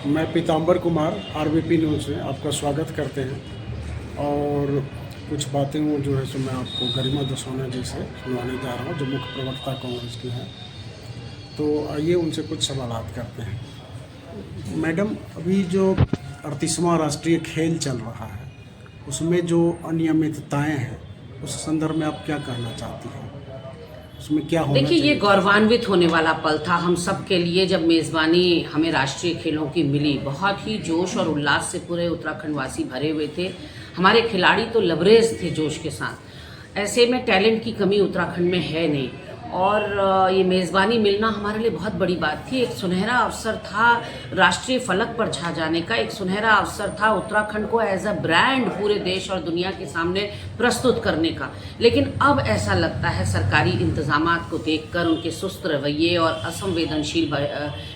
मैं पीताम्बर Kumar RBP news में आपका स्वागत करते हैं और कुछ बातें वो जो है सो मैं आपको गरिमा दसौना जी से सुनवाने जा रहा हूँ, जो मुख्य प्रवक्ता कांग्रेस की हैं। तो आइए उनसे कुछ सवालात करते हैं। मैडम, अभी जो 38वां राष्ट्रीय खेल चल रहा है, उसमें जो अनियमितताएं हैं, उस संदर्भ में आप क्या कहना चाहती हैं? उसमें क्या होना देखिए, चाहिए? ये गौरवान्वित होने वाला पल था हम सब के लिए जब मेज़बानी हमें राष्ट्रीय खेलों की मिली। बहुत ही जोश और उल्लास से पूरे उत्तराखंड वासी भरे हुए थे। हमारे खिलाड़ी तो लबरेज थे जोश के साथ। ऐसे में टैलेंट की कमी उत्तराखंड में है नहीं और ये मेज़बानी मिलना हमारे लिए बहुत बड़ी बात थी। एक सुनहरा अवसर था राष्ट्रीय फलक पर छा जाने का, एक सुनहरा अवसर था उत्तराखंड को एज अ ब्रांड पूरे देश और दुनिया के सामने प्रस्तुत करने का। लेकिन अब ऐसा लगता है सरकारी इंतजामात को देखकर, उनके सुस्त रवैये और असंवेदनशील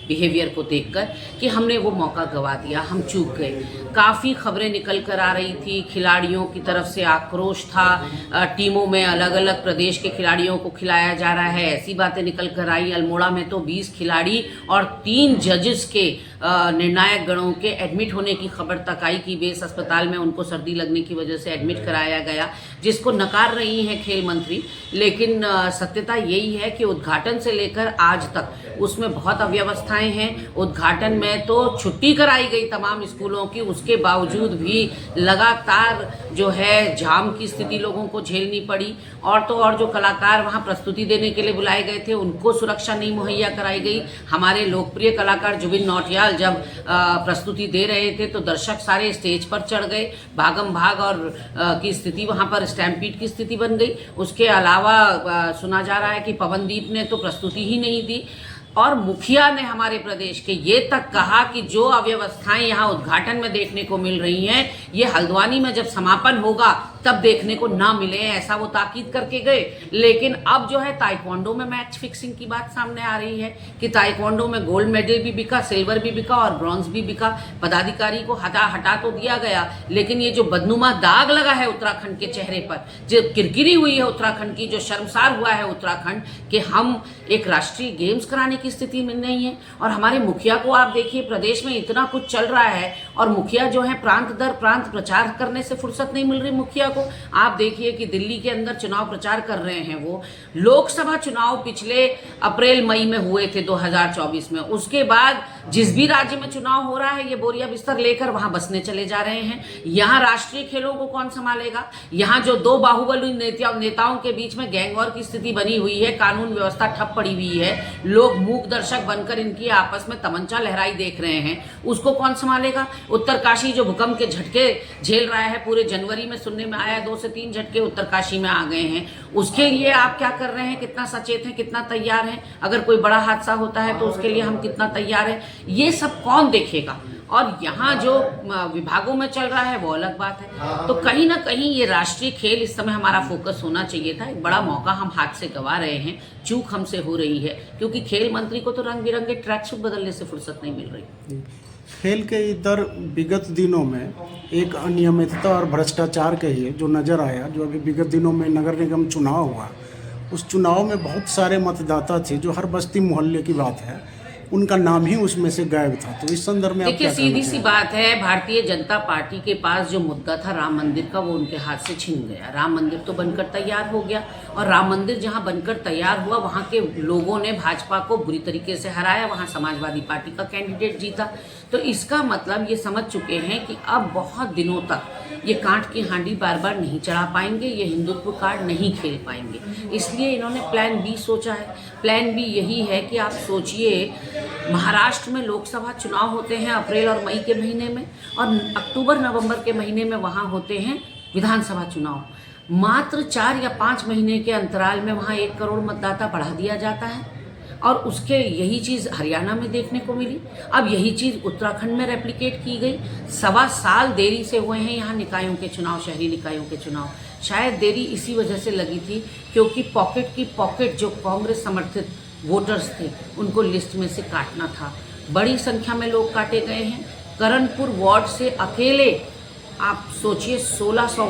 बिहेवियर को देखकर कि हमने वो मौका गंवा दिया, हम चूक गए। काफ़ी खबरें निकल कर आ रही थी, खिलाड़ियों की तरफ से आक्रोश था, टीमों में अलग अलग प्रदेश के खिलाड़ियों को खिलाया जा रहा है, ऐसी बातें निकल कर आई। अल्मोड़ा में तो 20 खिलाड़ी और 3 जजेस के निर्णायक गणों के एडमिट होने की खबर तक आई कि बेस अस्पताल में उनको सर्दी लगने की वजह से एडमिट कराया गया, जिसको नकार रही हैं खेल मंत्री। लेकिन सत्यता यही है कि उद्घाटन से लेकर आज तक उसमें बहुत अव्यवस्थाएं हैं। उद्घाटन में तो छुट्टी कराई गई तमाम स्कूलों की, उसके बावजूद भी लगातार जो है जाम की स्थिति लोगों को झेलनी पड़ी। और तो और जो कलाकार वहाँ प्रस्तुति देने के लिए बुलाए गए थे, उनको सुरक्षा नहीं मुहैया कराई गई। हमारे लोकप्रिय कलाकार जुबिन नौटियाल जब प्रस्तुति दे रहे थे तो दर्शक सारे स्टेज पर चढ़ गए, भागम भाग और की स्थिति वहाँ पर स्टैम्पीड की स्थिति बन गई। उसके अलावा सुना जा रहा है कि पवनदीप ने तो प्रस्तुति ही नहीं दी और मुखिया ने हमारे प्रदेश के ये तक कहा कि जो अव्यवस्थाएं यहाँ उद्घाटन में देखने को मिल रही हैं, ये हल्द्वानी में जब समापन होगा तब देखने को ना मिले, ऐसा वो ताकीद करके गए। लेकिन अब जो है ताइक्वांडो में मैच फिक्सिंग की बात सामने आ रही है कि ताइक्वांडो में गोल्ड मेडल भी बिका, सिल्वर भी बिका और ब्रॉन्ज भी बिका। पदाधिकारी को हटा तो दिया गया, लेकिन ये जो बदनुमा दाग लगा है उत्तराखंड के चेहरे पर, जो किरकिरी हुई है उत्तराखंड की, जो शर्मसार हुआ है उत्तराखंड कि हम एक राष्ट्रीय गेम्स कराने की स्थिति में नहीं है। और हमारे मुखिया को आप देखिए, प्रदेश में इतना कुछ चल रहा है और मुखिया जो है प्रांत दर प्रांत प्रचार करने से फुर्सत नहीं मिल रही मुखिया को। आप देखिए कि दिल्ली के अंदर चुनाव प्रचार कर रहे हैं वो। लोकसभा चुनाव पिछले अप्रैल मई में हुए थे 2024 में, उसके बाद जिस भी राज्य में चुनाव हो रहा है ये बोरिया बिस्तर लेकर वहां बसने चले जा रहे हैं। यहाँ राष्ट्रीय खेलों को कौन संभालेगा? यहाँ जो दो बाहुबली नेताओं के बीच में गैंग वॉर की स्थिति बनी हुई है, कानून व्यवस्था ठप पड़ी हुई है, लोग मूक दर्शक बनकर इनकी आपस में तमंचा लहराई देख रहे हैं, उसको कौन संभालेगा? उत्तरकाशी जो भूकंप के झटके झेल रहा है, पूरे जनवरी में सुनने में आया 2 से 3 झटके उत्तरकाशी में आ गए हैं। उसके लिए आप क्या कर रहे हैं? कितना सचेत हैं, कितना तैयार हैं? अगर कोई बड़ा हादसा होता है तो उसके लिए हम कितना तैयार हैं? ये सब कौन देखेगा? और यहाँ जो विभागों में चल रहा है वो अलग बात है। तो कहीं ना कहीं ये राष्ट्रीय खेल इस समय हमारा फोकस होना चाहिए था। एक बड़ा मौका हम हाथ से गंवा रहे हैं, चूक हमसे हो रही है, क्योंकि खेल मंत्री को तो रंग बिरंगे ट्रैक सूट बदलने से फुर्सत नहीं मिल रही। खेल के इधर विगत दिनों में एक अनियमितता और भ्रष्टाचार कहिए जो नज़र आया, जो अभी विगत दिनों में नगर निगम चुनाव हुआ, उस चुनाव में बहुत सारे मतदाता थे जो हर बस्ती मोहल्ले की बात है, उनका नाम ही उसमें से गायब था। तो इस संदर्भ में देखिए, सीधी सी बात है, भारतीय जनता पार्टी के पास जो मुद्दा था राम मंदिर का, वो उनके हाथ से छिन गया। राम मंदिर तो बनकर तैयार हो गया और राम मंदिर जहां बनकर तैयार हुआ वहां के लोगों ने भाजपा को बुरी तरीके से हराया, वहां समाजवादी पार्टी का कैंडिडेट जीता। तो इसका मतलब ये समझ चुके हैं कि अब बहुत दिनों तक ये कांट की हांडी बार बार नहीं चढ़ा पाएंगे, ये हिंदुत्व कार्ड नहीं खेल पाएंगे। इसलिए इन्होंने प्लान बी सोचा है। प्लान बी यही है कि आप सोचिए, महाराष्ट्र में लोकसभा चुनाव होते हैं अप्रैल और मई के महीने में, और अक्टूबर नवंबर के महीने में वहाँ होते हैं विधानसभा चुनाव। मात्र 4 या 5 महीने के अंतराल में वहाँ 1 करोड़ मतदाता बढ़ा दिया जाता है और उसके यही चीज़ हरियाणा में देखने को मिली। अब यही चीज़ उत्तराखंड में रेप्लिकेट की गई। 1.25 साल देरी से हुए हैं यहाँ निकायों के चुनाव, शहरी निकायों के चुनाव। शायद देरी इसी वजह से लगी थी क्योंकि पॉकेट जो कांग्रेस समर्थित वोटर्स थे उनको लिस्ट में से काटना था। बड़ी संख्या में लोग काटे गए हैं। करणपुर वार्ड से अकेले आप सोचिए 1600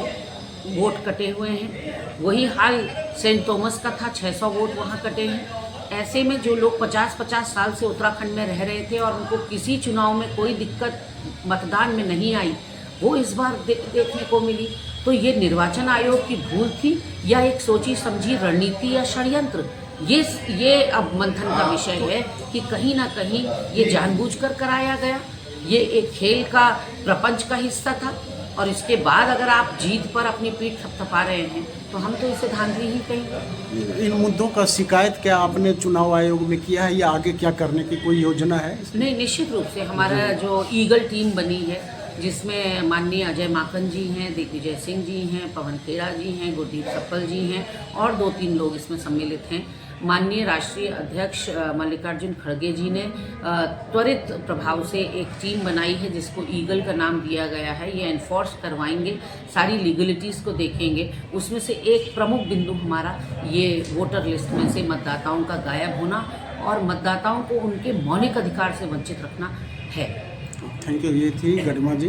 वोट कटे हुए हैं। वही हाल सेंट थॉमस का था, 600 वोट वहाँ कटे हैं। ऐसे में जो लोग 50-50 साल से उत्तराखंड में रह रहे थे और उनको किसी चुनाव में कोई दिक्कत मतदान में नहीं आई, वो इस बार देखने को मिली। तो ये निर्वाचन आयोग की भूल थी या एक सोची समझी रणनीति या षड्यंत्र, ये अब मंथन का विषय है कि कहीं ना कहीं ये जानबूझकर कराया गया। ये एक खेल का प्रपंच का हिस्सा था और इसके बाद अगर आप जीत पर अपनी पीठ थपथपा रहे हैं तो हम तो इसे धांधली ही कहेंगे। इन मुद्दों का शिकायत क्या आपने चुनाव आयोग में किया है या आगे क्या करने की कोई योजना है? नहीं, निश्चित रूप से हमारा जो ईगल टीम बनी है, जिसमें माननीय अजय माकन जी हैं, दिग्विजय सिंह जी हैं, पवन खेड़ा जी हैं, गुरदीप सप्पल जी हैं और 2-3 लोग इसमें सम्मिलित हैं। माननीय राष्ट्रीय अध्यक्ष मल्लिकार्जुन खड़गे जी ने त्वरित प्रभाव से एक टीम बनाई है जिसको ईगल का नाम दिया गया है। ये एनफोर्स करवाएंगे, सारी लीगलिटीज़ को देखेंगे। उसमें से एक प्रमुख बिंदु हमारा ये वोटर लिस्ट में से मतदाताओं का गायब होना और मतदाताओं को उनके मौलिक अधिकार से वंचित रखना है। Thank you. ये थी गरिमा जी।